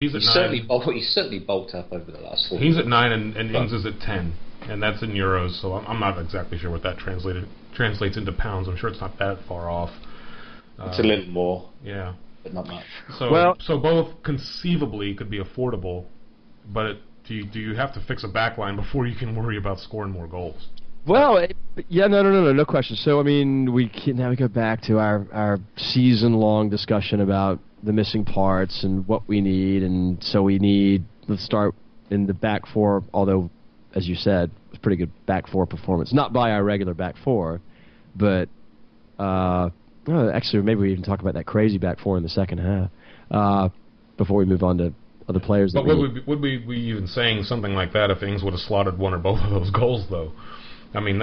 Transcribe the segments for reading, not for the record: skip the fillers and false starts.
He's certainly bulked up over the last 4 He's at 9, and Ings is at 10, and that's in euros. So I'm not exactly sure what that translates into pounds. I'm sure it's not that far off. It's a little more. Yeah, but not much. So both conceivably could be affordable, but do you have to fix a backline before you can worry about scoring more goals? Well, no question. So I mean, now we go back to our season-long discussion about the missing parts and what we need, and so let's start in the back four, although, as you said, it was a pretty good back four performance. Not by our regular back four, but actually maybe we even talk about that crazy back four in the second half before we move on to other players. But would we be even saying something like that if Ings would have slaughtered one or both of those goals, though? I mean,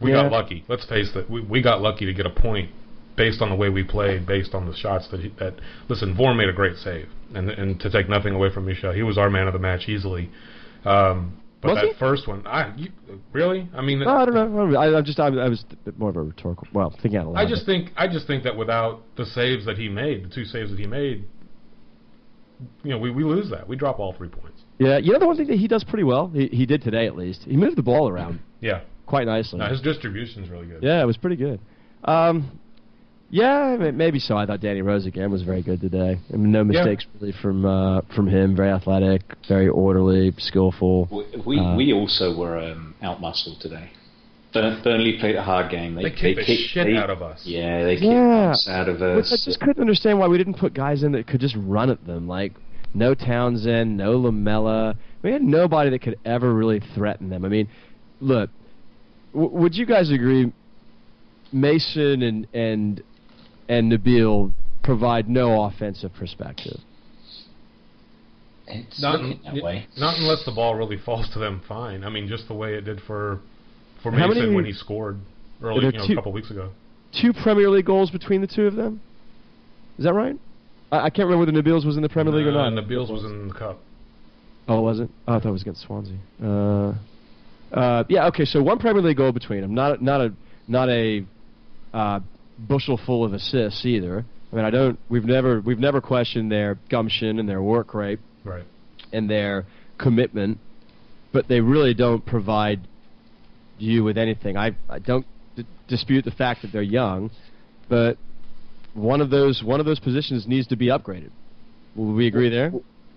we got lucky. Let's face it, we got lucky to get a point based on the way we played, based on the shots that listen, Vorm made a great save, and to take nothing away from Michel, he was our man of the match easily. But first one, really? I mean, no, I don't know. I was more of a rhetorical. Well, thinking out loud. I just think that without the saves that he made, the two saves that he made, we lose that. We drop all 3 points. Yeah, the one thing that he does pretty well, he did today at least, he moved the ball around. Yeah. Quite nicely. No, his distribution's really good. Yeah, it was pretty good. Maybe so. I thought Danny Rose again was very good today. I mean, no mistakes really from him. Very athletic, very orderly, skillful. We also were outmuscled today. Burnley played a hard game. They kicked the shit out of us. Yeah, they kicked us out of us. Which I just couldn't understand why we didn't put guys in that could just run at them. Like, no Townsend, no Lamella. We had nobody that could ever really threaten them. I mean, look, would you guys agree Mason and Nabil provide no offensive perspective? It's looking that way. Not unless the ball really falls to them fine. I mean, just the way it did for Mason when he scored early, a couple weeks ago. 2 Premier League goals between the two of them? Is that right? I can't remember whether Nabil's was in the Premier League or not. Nabil's was in the Cup. Oh, was it? Oh, I thought it was against Swansea. Okay, so 1 Premier League goal between them. Not a bushel full of assists either. I mean, we've never questioned their gumption and their work rate, right, and their commitment, but they really don't provide you with anything. I don't dispute the fact that they're young, but one of those positions needs to be upgraded. Will we agree there?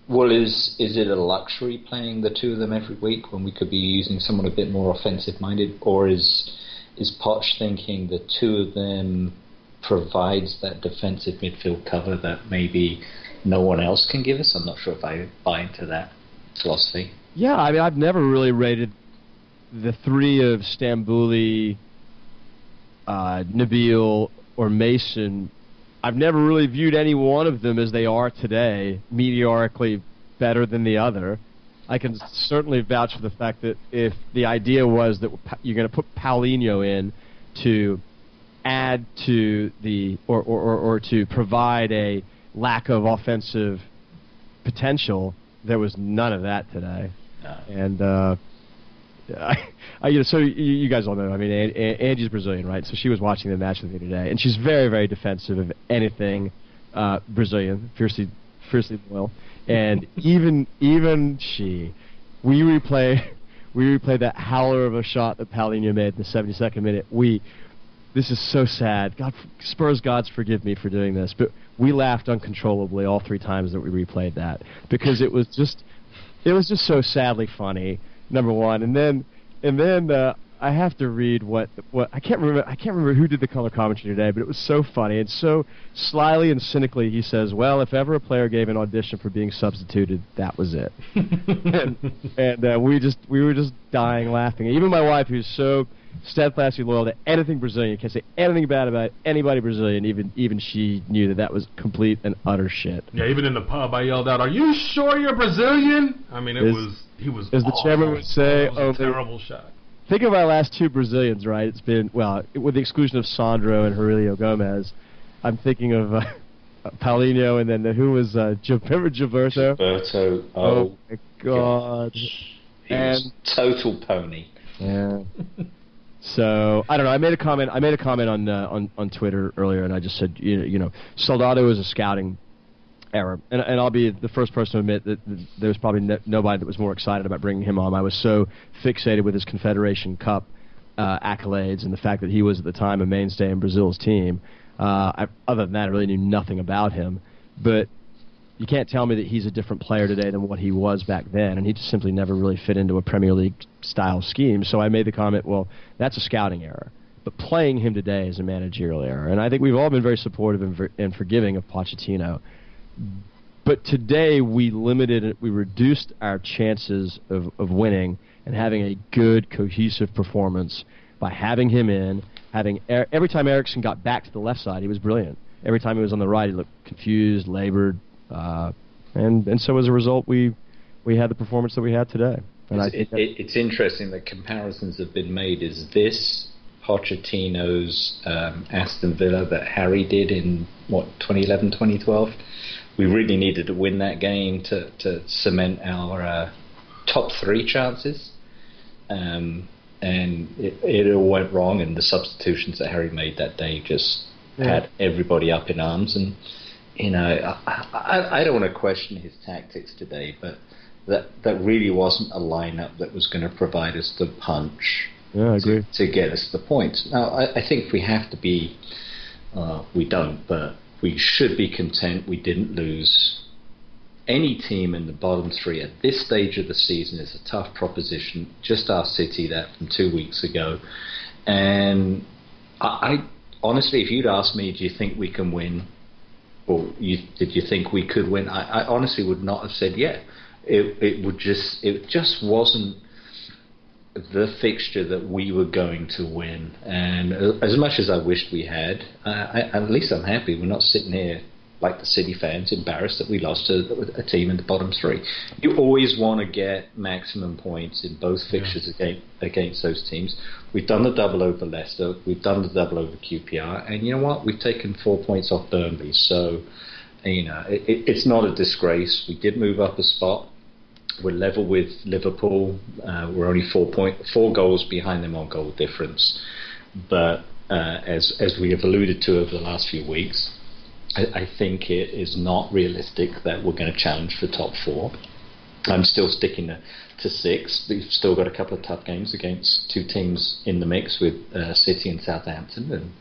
Well, is it a luxury playing the two of them every week when we could be using someone a bit more offensive-minded, or is Poch thinking the two of them provides that defensive midfield cover that maybe no one else can give us? I'm not sure if I buy into that philosophy. Yeah, I mean, I've never really rated the three of Stambouli, Nabil, or Mason. I've never really viewed any one of them as they are today, meteorically better than the other. I can certainly vouch for the fact that if the idea was that you're going to put Paulinho in to add to the or to provide a lack of offensive potential, there was none of that today. And so you guys all know. I mean, Angie's Brazilian, right? So she was watching the match with me today, and she's very, very defensive of anything Brazilian, fiercely loyal. And even she, we replay that howler of a shot that Paulinho made in the 72nd minute. This is so sad. God, Spurs gods forgive me for doing this, but we laughed uncontrollably all 3 times that we replayed that because it was just so sadly funny. Number one, and then I have to read what I can't remember who did the color commentary today, but it was so funny and so slyly and cynically he says, "Well, if ever a player gave an audition for being substituted, that was it." and we were just dying laughing. Even my wife, who's so steadfastly loyal to anything Brazilian, can't say anything bad about anybody Brazilian. Even she knew that was complete and utter shit. Yeah, even in the pub, I yelled out, "Are you sure you're Brazilian?" I mean, he was. As the chairman would say, it was a terrible shot. Think of our last 2 Brazilians, right? It's been, well, with the exclusion of Sandro and Aurelio Gomez, I'm thinking of Paulinho, and then who was Gilberto? Gilberto. Oh my God. He was total pony. Yeah. So I don't know. I made a comment on Twitter earlier, and I just said, Soldado is a scouting error. And I'll be the first person to admit that there was probably nobody that was more excited about bringing him on. I was so fixated with his Confederation Cup accolades and the fact that he was at the time a mainstay in Brazil's team. Other than that, I really knew nothing about him. But you can't tell me that he's a different player today than what he was back then, and he just simply never really fit into a Premier League-style scheme. So I made the comment, well, that's a scouting error. But playing him today is a managerial error. And I think we've all been very supportive and forgiving of Pochettino. But today we reduced our chances of winning and having a good, cohesive performance by having him in, every time Eriksen got back to the left side, he was brilliant. Every time he was on the right, he looked confused, labored, and so as a result, we had the performance that we had today. And it's interesting that comparisons have been made. Is this Pochettino's Aston Villa that Harry did in 2011, 2012? We really needed to win that game to cement our top 3 chances, and it all went wrong. And the substitutions that Harry made that day just had everybody up in arms. And I don't want to question his tactics today, but that really wasn't a lineup that was going to provide us the punch to get us the points. Now, I think we have to be, we don't, but we should be content we didn't lose. Any team in the bottom 3 at this stage of the season is a tough proposition. Just our City, that from 2 weeks ago. And I honestly, if you'd asked me, do you think we can win? Or did you think we could win? I honestly would not have said yeah. It just wasn't the fixture that we were going to win. And as much as I wished we had, at least I'm happy we're not sitting here like the City fans embarrassed that we lost to a team in the bottom 3. You always want to get maximum points in both fixtures against those teams. We've done the double over Leicester, we've done the double over QPR, and you know what? We've taken 4 points off Burnley, so it's not a disgrace. We did move up a spot. We're level with Liverpool. We're only 4 goals behind them on goal difference. But as we have alluded to over the last few weeks, I think it is not realistic that we're going to challenge for top 4. I'm still sticking to 6. We've still got a couple of tough games against 2 teams in the mix with City and Southampton.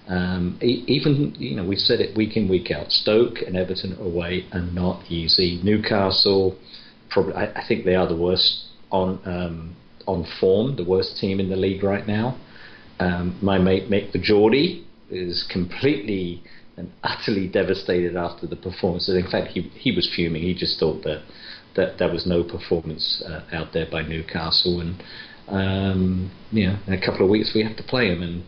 And even, we've said it week in, week out. Stoke and Everton away are not easy. Newcastle, probably, I think they are the worst on form, the worst team in the league right now. My mate Mick the Geordie is completely and utterly devastated after the performance. In fact, he was fuming. He just thought that there was no performance out there by Newcastle. And in a couple of weeks we have to play them. And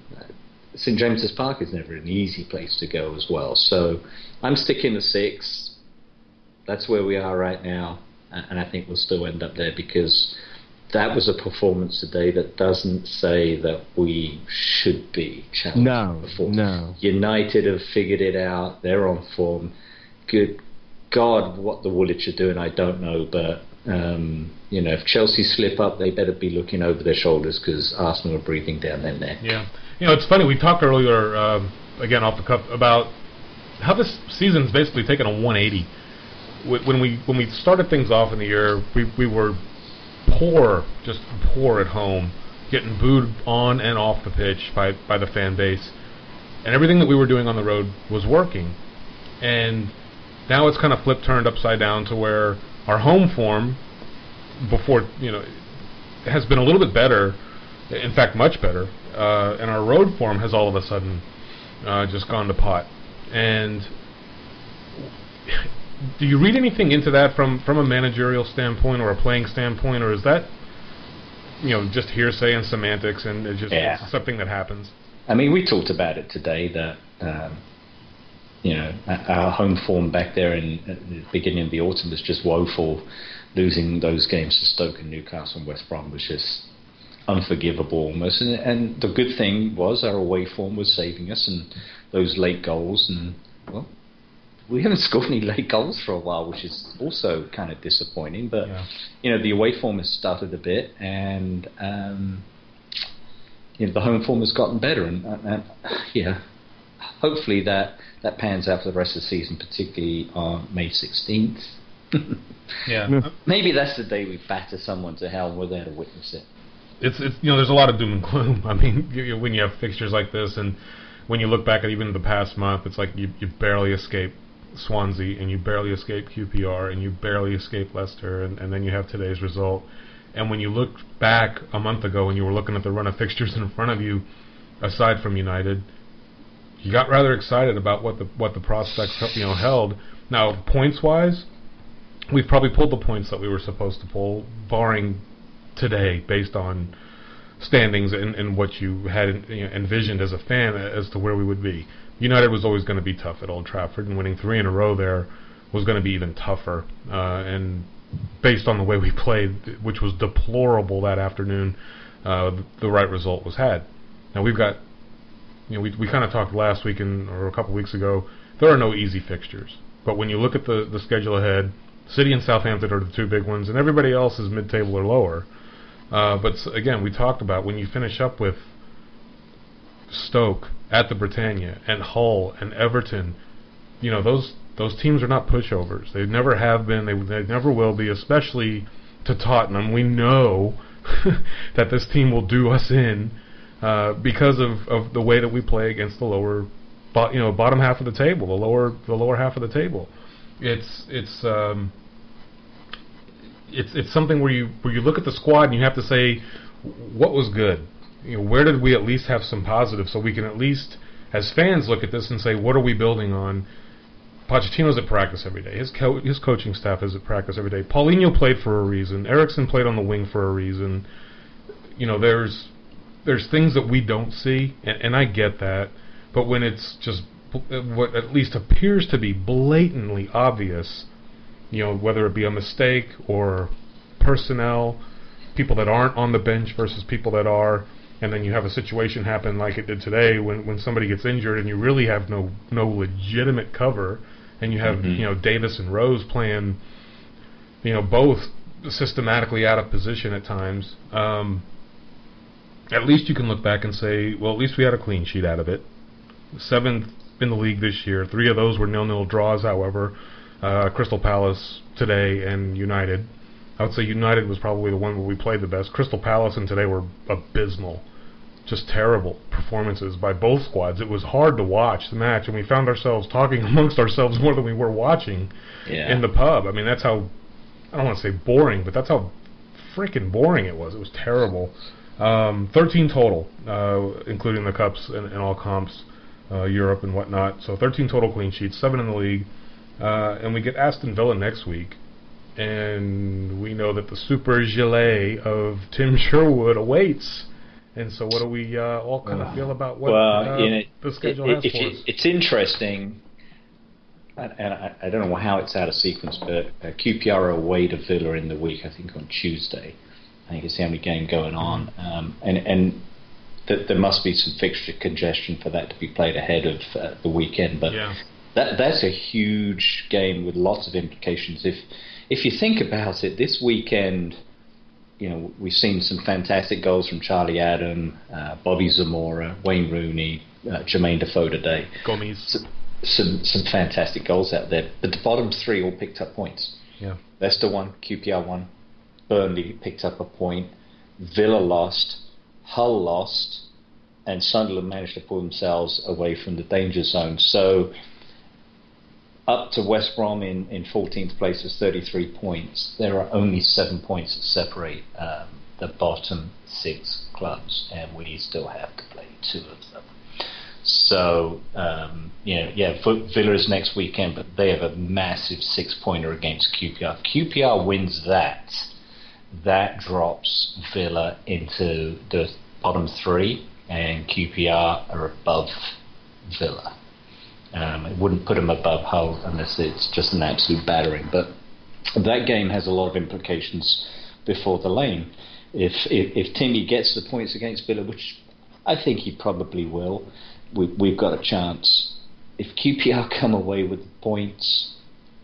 St James's Park is never an easy place to go as well. So I'm sticking to 6. That's where we are right now. And I think we'll still end up there because that was a performance today that doesn't say that we should be challenged before. No. United have figured it out. They're on form. Good God, what the Woolwich are doing, I don't know. But, if Chelsea slip up, they better be looking over their shoulders because Arsenal are breathing down their neck. Yeah. It's funny. We talked earlier, again, off the cuff, about how this season's basically taken a 180. When we started things off in the year, we were just poor at home, getting booed on and off the pitch by the fan base, and everything that we were doing on the road was working. And now it's kind of turned upside down to where our home form before has been a little bit better, in fact much better, and our road form has all of a sudden just gone to pot. And do you read anything into that from a managerial standpoint or a playing standpoint, or is that just hearsay and semantics and it's just something that happens? I mean, we talked about it today that our home form back there in the beginning of the autumn was just woeful. Losing those games to Stoke and Newcastle and West Brom was just unforgivable almost. And the good thing was our away form was saving us, and those late goals, and we haven't scored any late goals for a while, which is also kind of disappointing. But the away form has started a bit, and the home form has gotten better. And hopefully that that pans out for the rest of the season, particularly on May 16th. Yeah. Maybe that's the day we batter someone to hell and we're there to witness it. It's there's a lot of doom and gloom. I mean, when you have fixtures like this, and when you look back at even the past month, it's like you barely escape Swansea, and you barely escape QPR, and you barely escape Leicester, and then you have today's result. And when you look back a month ago and you were looking at the run of fixtures in front of you, aside from United, you got rather excited about what the prospects held. Now, points-wise, we've probably pulled the points that we were supposed to pull, barring today, based on standings and what you had envisioned as a fan as to where we would be. United was always going to be tough at Old Trafford, and winning 3 in a row there was going to be even tougher. And based on the way we played, which was deplorable that afternoon, the right result was had. Now we've got, we kind of talked last week or a couple weeks ago, there are no easy fixtures. But when you look at the schedule ahead, City and Southampton are the 2 big ones, and everybody else is mid-table or lower. But again, we talked about when you finish up with Stoke at the Britannia and Hull and Everton, those teams are not pushovers. They never have been. They never will be, especially to Tottenham. We know that this team will do us in because of the way that we play against the lower, bottom half of the table, the lower half of the table. It's something where you look at the squad and you have to say, what was good? Where did we at least have some positives, so we can at least, as fans, look at this and say, what are we building on? Pochettino's at practice every day. His coaching staff is at practice every day. Paulinho played for a reason. Eriksen played on the wing for a reason. There's things that we don't see, and I get that. But when it's just what at least appears to be blatantly obvious, whether it be a mistake or personnel, people that aren't on the bench versus people that are, and then you have a situation happen like it did today when somebody gets injured and you really have no legitimate cover, and you have Davis and Rose playing both systematically out of position at times. At least you can look back and say, well, at least we had a clean sheet out of it. 7th in the league this year. 3 of those were 0-0 draws, however. Crystal Palace today and United. I would say United was probably the one where we played the best. Crystal Palace and today were abysmal. Just terrible performances by both squads. It was hard to watch the match, and we found ourselves talking amongst ourselves more than we were watching in the pub. I mean, that's how, I don't want to say boring, but that's how freaking boring it was. It was terrible. 13 total, including the cups and all comps, Europe and whatnot. So 13 total clean sheets, 7 in the league. And we get Aston Villa next week. And we know that the super gilet of Tim Sherwood awaits. And so what do we all kind of feel about what the schedule has for us? It's interesting, and I don't know how it's out of sequence, but QPR are away to Villa in the week, I think on Tuesday. I think it's the only game going on. And there must be some fixture congestion for that to be played ahead of the weekend. But that's a huge game with lots of implications. If you think about it, this weekend, we've seen some fantastic goals from Charlie Adam, Bobby Zamora, Wayne Rooney, Jermaine Defoe today. Gomes. Some fantastic goals out there. But the bottom 3 all picked up points. Yeah. Leicester won, QPR won, Burnley picked up a point, Villa lost, Hull lost, and Sunderland managed to pull themselves away from the danger zone. So up to West Brom in 14th place with 33 points. There are only 7 points that separate the bottom 6 clubs, and we still have to play 2 of them. So, Villa is next weekend, but they have a massive 6-pointer against QPR. QPR wins that. That drops Villa into the bottom 3, and QPR are above Villa. It wouldn't put them above Hull unless it's just an absolute battering. But that game has a lot of implications before the lane. If Timmy gets the points against Villa, which I think he probably will, we've got a chance. If QPR come away with the points,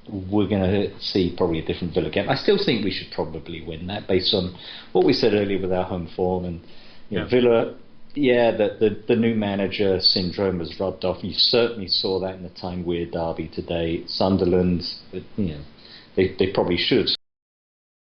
we're going to see probably a different Villa game. I still think we should probably win that based on what we said earlier with our home form. And Villa Yeah, the new manager syndrome has rubbed off. You certainly saw that in the Time Weir derby today. Sunderland, they probably should have